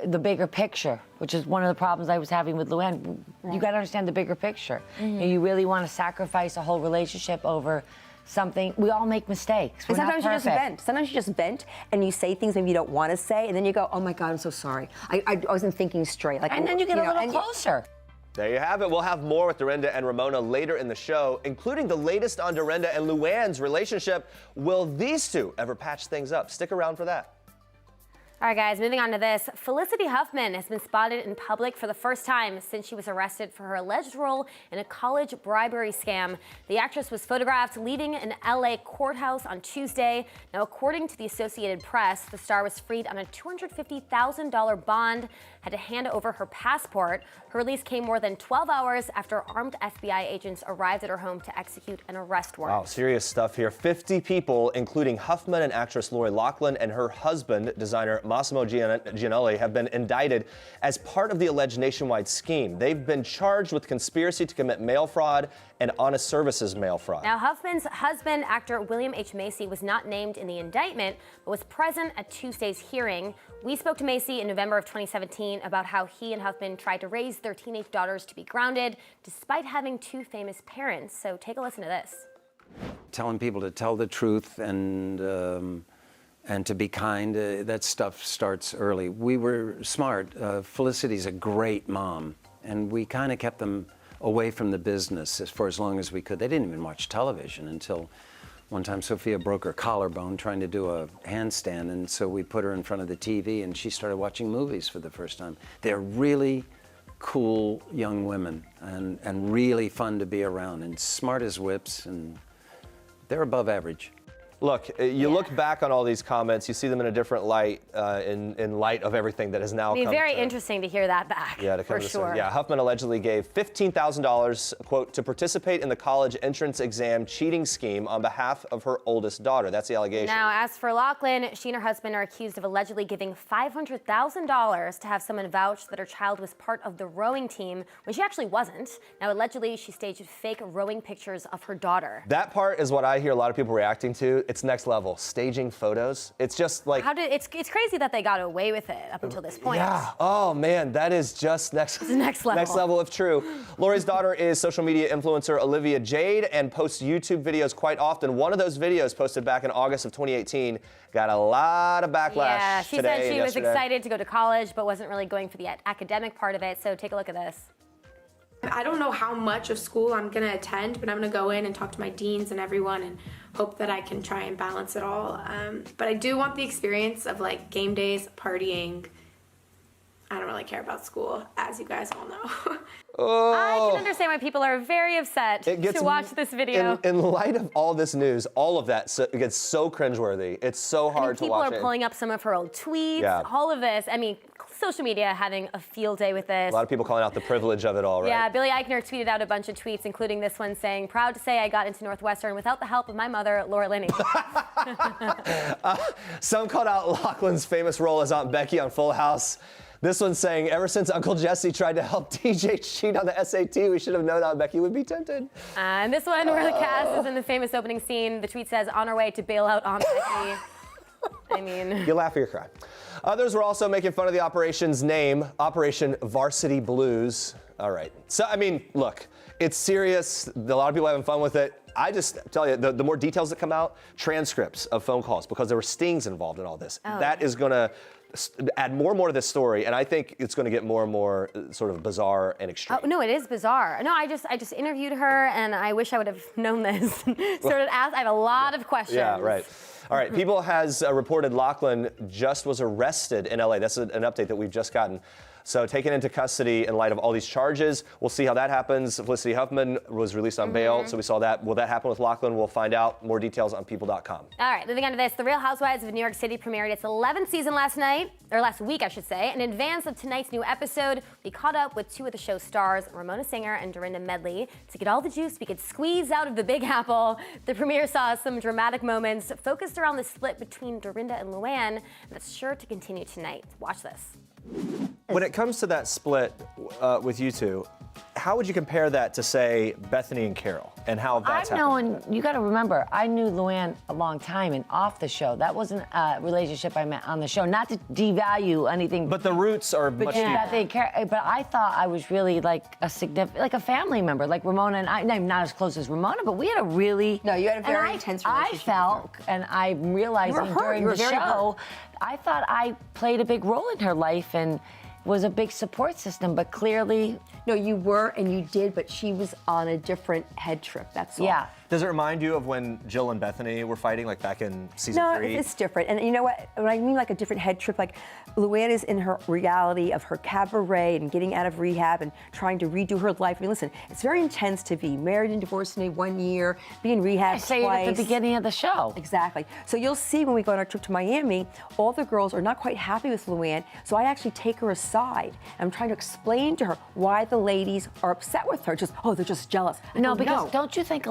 the bigger picture, which is one of the problems I was having with Luann. You got to understand the bigger picture. And you really want to sacrifice a whole relationship over something. We all make mistakes. And sometimes you just vent. Sometimes you just vent and you say things maybe you don't want to say, and then you go, oh my God, I'm so sorry. I wasn't thinking straight. Like, and then you get a little closer. There you have it. We'll have more with Dorinda and Ramona later in the show, including the latest on Dorinda and Luann's relationship. Will these two ever patch things up? Stick around for that. All right, guys, moving on to this. Felicity Huffman has been spotted in public for the first time since she was arrested for her alleged role in a college bribery scam. The actress was photographed leaving an LA courthouse on Tuesday. Now, according to the Associated Press, the star was freed on a $250,000 bond, had to hand over her passport. Her release came more than 12 hours after armed FBI agents arrived at her home to execute an arrest warrant. Wow, serious stuff here. 50 people, including Huffman and actress Lori Loughlin and her husband, designer Massimo Gianelli, have been indicted as part of the alleged nationwide scheme. They've been charged with conspiracy to commit mail fraud and honest services mail fraud. Now, Huffman's husband, actor William H. Macy, was not named in the indictment, but was present at Tuesday's hearing. We spoke to Macy in November of 2017 about how he and Huffman tried to raise their teenage daughters to be grounded, despite having two famous parents. So take a listen to this. Telling people to tell the truth and to be kind, that stuff starts early. We were smart. Felicity's a great mom, and we kind of kept them away from the business for as long as we could. They didn't even watch television until one time Sophia broke her collarbone trying to do a handstand, and so we put her in front of the TV, and she started watching movies for the first time. They're really cool young women and really fun to be around and smart as whips, and they're above average. Look, you look back on all these comments, you see them in a different light, in light of everything that has now come. It'd be very interesting to hear that back. Yeah, to come for to sure. Yeah, Huffman allegedly gave $15,000, quote, to participate in the college entrance exam cheating scheme on behalf of her oldest daughter. That's the allegation. Now, as for Lachlan, she and her husband are accused of allegedly giving $500,000 to have someone vouch that her child was part of the rowing team when she actually wasn't. Now, allegedly, she staged fake rowing pictures of her daughter. That part is what I hear a lot of people reacting to. It's next level, staging photos. It's just like... It's crazy that they got away with it up until this point. Yeah. Oh, man, that is just next level. Next level if true. Lori's daughter is social media influencer Olivia Jade and posts YouTube videos quite often. One of those videos posted back in August of 2018 got a lot of backlash. Yeah, she said she was yesterday. excited to go to college, but wasn't really going for the academic part of it. So take a look at this. I don't know how much of school I'm going to attend, but I'm going to go in and talk to my deans and everyone and hope that I can try and balance it all. But I do want the experience of like game days, partying. I don't really care about school, as you guys all know. I can understand why people are very upset to watch this video. In light of all this news, all of that it gets so cringeworthy. It's so hard to watch. People are pulling up some of her old tweets, all of this. I mean, social media having a field day with this. A lot of people calling out the privilege of it all, right? Yeah, Billy Eichner tweeted out a bunch of tweets, including this one saying, "Proud to say I got into Northwestern without the help of my mother, Laura Linney." Some called out Lachlan's famous role as Aunt Becky on Full House. This one's saying, ever since Uncle Jesse tried to help DJ cheat on the SAT, we should have known Aunt Becky would be tempted. And this one where the cast is in the famous opening scene, the tweet says, "On our way to bail out Aunt Becky." I mean... You laugh or you cry. Others were also making fun of the operation's name, Operation Varsity Blues. All right. So, I mean, look, it's serious. A lot of people are having fun with it. I just tell you, the more details that come out, transcripts of phone calls, because there were stings involved in all this. That is going to add more and more to this story, and I think it's going to get more and more sort of bizarre and extreme. Oh, no, it is bizarre. No, I just interviewed her, and I wish I would have known this. I have a lot of questions. Yeah, right. All right, People has reported Lachlan just was arrested in LA. That's an update that we've just gotten. So taken into custody in light of all these charges. We'll see how that happens. Felicity Huffman was released on bail, so we saw that. Will that happen with Lachlan? We'll find out. More details on people.com. All right, moving on to this. The Real Housewives of New York City premiered its 11th season last week, I should say. In advance of tonight's new episode, we caught up with two of the show's stars, Ramona Singer and Dorinda Medley, to get all the juice we could squeeze out of the Big Apple. The premiere saw some dramatic moments focused around the split between Dorinda and Luann, and that's sure to continue tonight. Watch this. When it comes to that split with you two, how would you compare that to, say, Bethany and Carol, and how that's happened? You got to remember, I knew Luann a long time and off the show. That wasn't a relationship I met on the show. Not to devalue anything. But the roots are much deeper. But I thought I was really like a family member, like Ramona and I. I'm not as close as Ramona, but we had a really... No, you had a very intense relationship. I felt, and I'm realizing during the show, I thought I played a big role in her life and was a big support system, but clearly... No, you were and you did, but she was on a different head trip, that's all. Yeah. Does it remind you of when Jill and Bethany were fighting, like back in season 3? No, it's different. And you know what? When I mean like a different head trip, like Luann is in her reality of her cabaret and getting out of rehab and trying to redo her life. I mean, listen, it's very intense to be married and divorced in 1 year, be in rehab twice. I say it at the beginning of the show. Exactly. So you'll see when we go on our trip to Miami, all the girls are not quite happy with Luann. So I actually take her aside. I'm trying to explain to her why the ladies are upset with her. They're just jealous. Because don't you think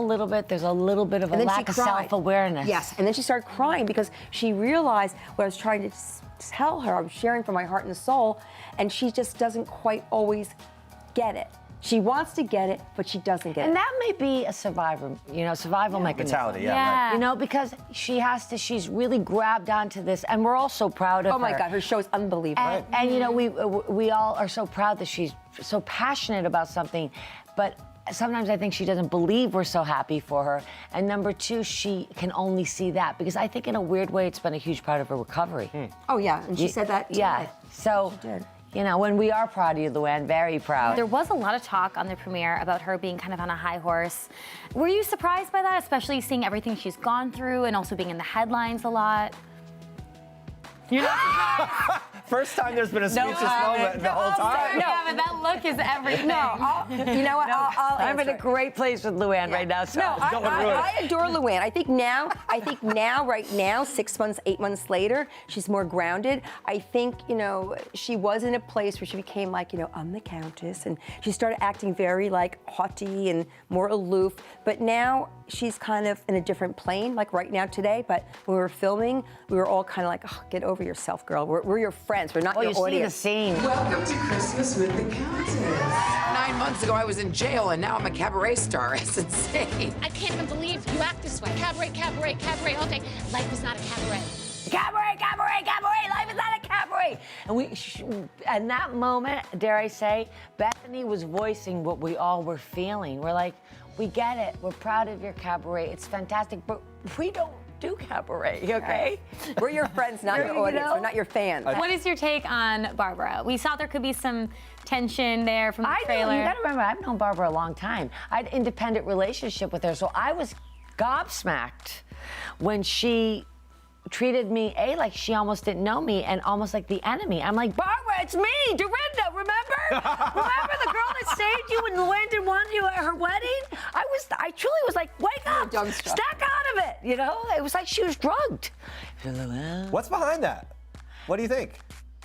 there's a little bit of a lack of self-awareness? Yes, and then she started crying because she realized what I was trying to tell her. I'm sharing from my heart and soul, and she just doesn't quite always get it. She wants to get it, but she doesn't get it. And that may be a survival mechanism. Mentality, right. You know, because she's really grabbed onto this, and we're all so proud of her. Oh my God, her show is unbelievable. And you know, we all are so proud that she's so passionate about something, but sometimes I think she doesn't believe we're so happy for her. And number two, she can only see that, because I think in a weird way it's been a huge part of her recovery. Oh yeah, and she said that too. Yeah, so. She did. You know, when we are proud of you, Luann, very proud. There was a lot of talk on the premiere about her being kind of on a high horse. Were you surprised by that, especially seeing everything she's gone through and also being in the headlines a lot? You're not surprised? first time there's been a speechless moment the whole time. Yeah, but that look is everything. You know what? I'm in a great place with Luann right now. So I adore Luann. I think now, right now, 6 months, 8 months later, she's more grounded. I think, she was in a place where she became like, I'm the Countess, and she started acting very like haughty and more aloof. But now she's kind of in a different plane, like right now today. But when we were filming, we were all kind of like, get over yourself, girl. We're your friends. We're not your audience. See the scene. Welcome to Christmas with the Countess. 9 months ago, I was in jail, and now I'm a cabaret star. It's insane. I can't even believe you act this way. Cabaret, cabaret, cabaret all day. Life is not a cabaret. Cabaret, cabaret, cabaret. Life is not a cabaret. And in that moment, dare I say, Bethany was voicing what we all were feeling. We're like, we get it. We're proud of your cabaret. It's fantastic, but we don't do cabaret, okay? We're your friends, not your audience. We're not your fans. What is your take on Barbara? We saw there could be some tension there from the trailer. You gotta remember, I've known Barbara a long time. I had an independent relationship with her, so I was gobsmacked when she treated me, like she almost didn't know me and almost like the enemy. I'm like, Barbara, it's me, Dorinda, remember? Remember the girl that saved you when Luann didn't want you at her wedding? I truly was like, wake up, snap out of it, It was like she was drugged. What's behind that? What do you think?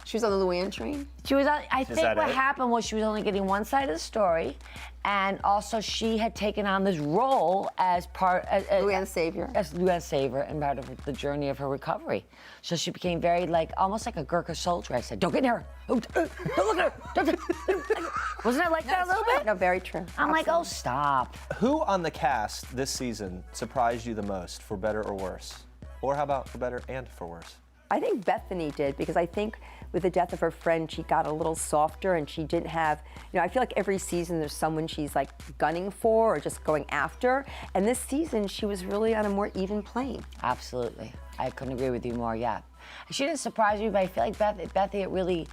She was on the Luann train? She was on, I think what happened was she was only getting one side of the story, and also she had taken on this role as Luann's savior. As Luann's savior and part of the journey of her recovery. So she became very almost like a Gurkha soldier. I said, don't get near her. Don't look at her. Wasn't it like that a little bit? No, very true. I'm like, oh, stop. Who on the cast this season surprised you the most, for better or worse? Or how about for better and for worse? I think Bethany did, because I think with the death of her friend, she got a little softer, and she didn't have, I feel like every season there's someone she's like gunning for or just going after. And this season, she was really on a more even plane. Absolutely. I couldn't agree with you more, yeah. She didn't surprise me, but I feel like Bethany, it really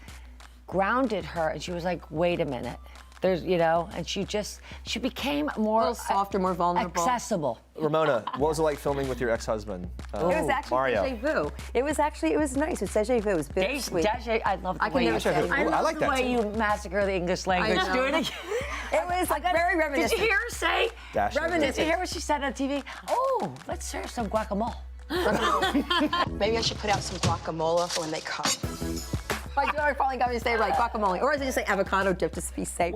grounded her, and she was like, wait a minute. There's, and she became more... A little softer, more vulnerable. Accessible. Ramona, what was it like filming with your ex-husband, It was actually Mario? deja vu. It was nice. It was deja vu. It was bittersweet. I love the way you say it. I like the way you massacre the English language. Do it again. It was like very reminiscent. Did you hear her say? Reminiscent. Did you hear what she said on TV? Oh, let's serve some guacamole. Maybe I should put out some guacamole for when they come. My daughter finally got me to say guacamole, or as I just say avocado dip, just to be safe.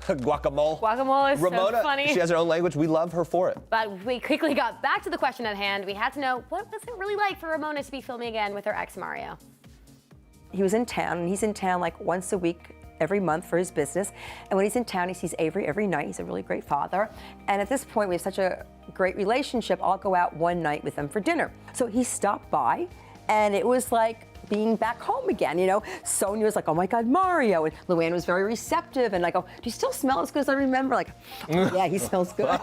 Guacamole. Guacamole is Ramona, so funny. she has her own language. We love her for it. But we quickly got back to the question at hand. We had to know, what was it really like for Ramona to be filming again with her ex, Mario? He was in town, and he's in town like once a week, every month for his business. And when he's in town, he sees Avery every night. He's a really great father. And at this point, we have such a great relationship. I'll go out one night with him for dinner. So he stopped by, and it was like being back home again, Sonia was like, oh my God, Mario. And Luann was very receptive, and I go, do you still smell as good as I remember? Like, oh, yeah, he smells good. And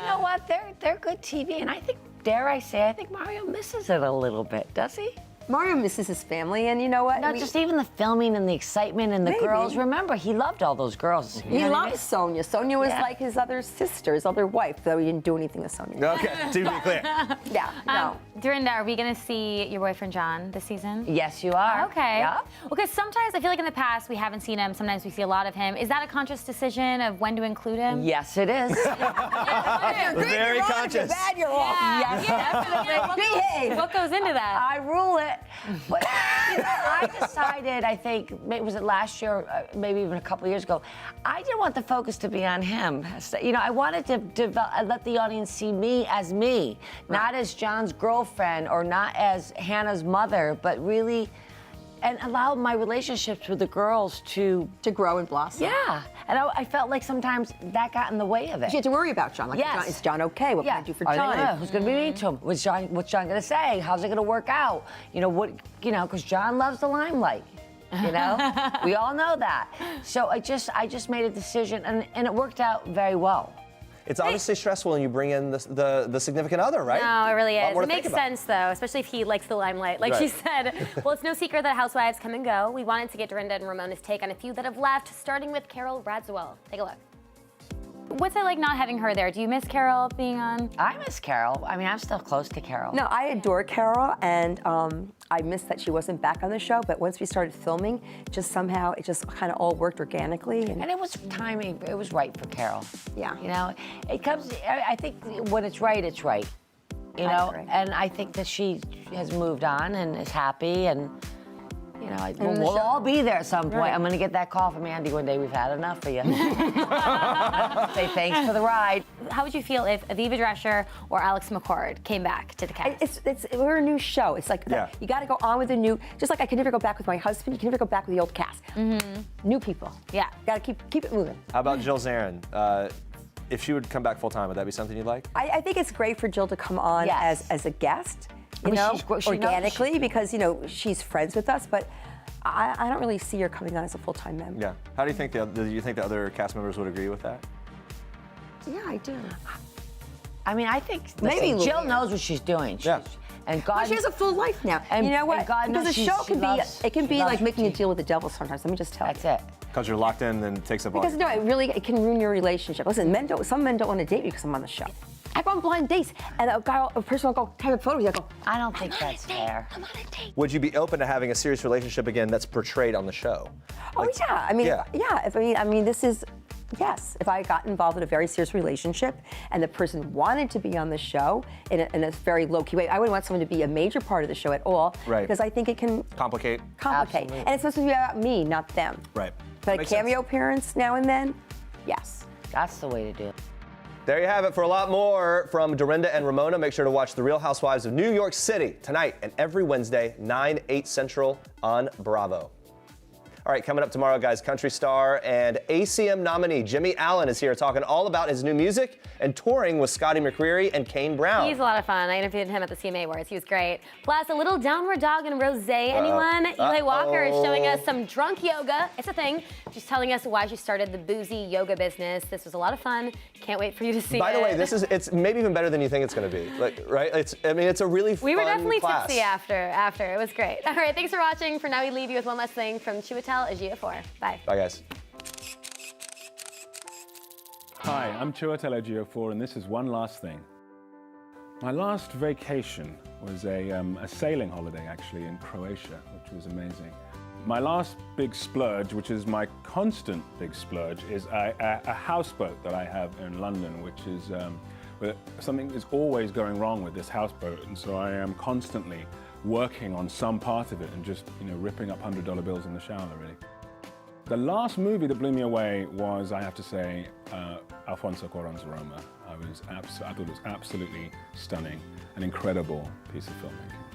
you know what? They're good TV, and I think, dare I say, I think Mario misses it a little bit, does he? Mario misses his family, and you know what? Not just even the filming and the excitement and the girls. Remember, he loved all those girls. He loved Sonia. Sonia was like his other sister, his other wife, though he didn't do anything with Sonia. Okay, to be clear. Yeah, no. Dorinda, are we going to see your boyfriend John this season? Yes, you are. Okay. Yeah. Because sometimes I feel like in the past we haven't seen him. Sometimes we see a lot of him. Is that a conscious decision of when to include him? Yes, it is. Very conscious. Bad, you're off. Yes, definitely. Behave. What goes into that? I rule it. But I decided, I think, was it last year, maybe even a couple of years ago, I didn't want the focus to be on him. So, I wanted to let the audience see me as me, not as John's girlfriend or not as Hannah's mother, but really, and allow my relationships with the girls to grow and blossom. Yeah, and I felt like sometimes that got in the way of it. You had to worry about John. Like, yes. Is John okay? What can I do for John? Who's going to be mean to him? What's John going to say? How's it going to work out? Because John loves the limelight. We all know that. So I just made a decision, and it worked out very well. It's obviously stressful when you bring in the significant other, right? No, it really is. It makes sense, though, especially if he likes the limelight. Like she said, well, it's no secret that housewives come and go. We wanted to get Dorinda and Ramona's take on a few that have left, starting with Carol Radziwill. Take a look. What's it like not having her there? Do you miss Carol being on? I miss Carol. I mean, I'm still close to Carol. No, I adore Carol, and I missed that she wasn't back on the show, but once we started filming, just somehow it just kind of all worked organically. And it was timing, it was right for Carol. Yeah. You know, it comes, I think when it's right, it's right. You I know, agree. and I think that she has moved on and is happy, and you know, And the we'll show- all be there at some point. Right. I'm gonna get that call from Andy one day. We've had enough of you. Say thanks for the ride. How would you feel if Aviva Drescher or Alex McCord came back to the cast? We're a new show. It's like Yeah. you got to go on with the new. Just like I can never go back with my husband, you can never go back with the old cast. New people. Yeah. Got to keep it moving. How about Jill Zarin? If she would come back full time, would that be something you'd like? I think it's great for Jill to come on Yes. as a guest, I you mean, know, she knows organically, because, you know, she's friends with us, but I don't really see her coming on as a full-time member. Yeah. How do you think do you think the other cast members would agree with that? Yeah, I do. I mean, I think Maybe listen, Jill Lea. knows what she's doing. And God, Well, she has a full life now. And- you know what? and God because knows the show she can loves- be, it can she be loves like making a routine. deal with the devil sometimes. Let me just tell you. That's it. Because you're locked in, then it takes up all. Because no, it can ruin your relationship. Listen, some men don't want to date me because I'm on the show. I go on blind dates, and a person will go, "Have a photo with you." I go, I don't think that's fair. Would you be open to having a serious relationship again that's portrayed on the show? "Oh yeah." I mean, yeah. If I mean, this is. Yes, if I got involved in a very serious relationship and the person wanted to be on the show in a very low-key way, I wouldn't want someone to be a major part of the show at all. Right. Because I think it can Complicate. complicate. Absolutely. And it's supposed to be about me, not them. Right. But a Makes cameo sense. appearance now and then, yes. That's the way to do it. There you have it. For a lot more from Dorinda and Ramona, make sure to watch The Real Housewives of New York City tonight and every Wednesday, 9, 8 Central on Bravo. All right, coming up tomorrow, guys, country star and ACM nominee Jimmy Allen is here talking all about his new music and touring with Scotty McCreery and Kane Brown. He's a lot of fun. I interviewed him at the CMA Awards. He was great. Plus, a little downward dog and rosé. Anyone? Eli Walker is showing us some drunk yoga. It's a thing. She's telling us why she started the boozy yoga business. This was a lot of fun. Can't wait for you to see it. By the way, it's maybe even better than you think it's going to be. Like, right? It's a really fun We were definitely class. tipsy after. It was great. All right, thanks for watching. For now, we leave you with one last thing from Chiwetel Ejiofor. Bye. Bye, guys. Hi, I'm Chiwetel Ejiofor, and this is one last thing. My last vacation was a sailing holiday, actually, in Croatia, which was amazing. My last big splurge, which is my constant big splurge, is a houseboat that I have in London, which is where something is always going wrong with this houseboat, and so I am constantly working on some part of it and just, ripping up $100 bills in the shower, really. The last movie that blew me away was, I have to say, Alfonso Cuarón's Roma. I thought it was absolutely stunning, an incredible piece of filmmaking.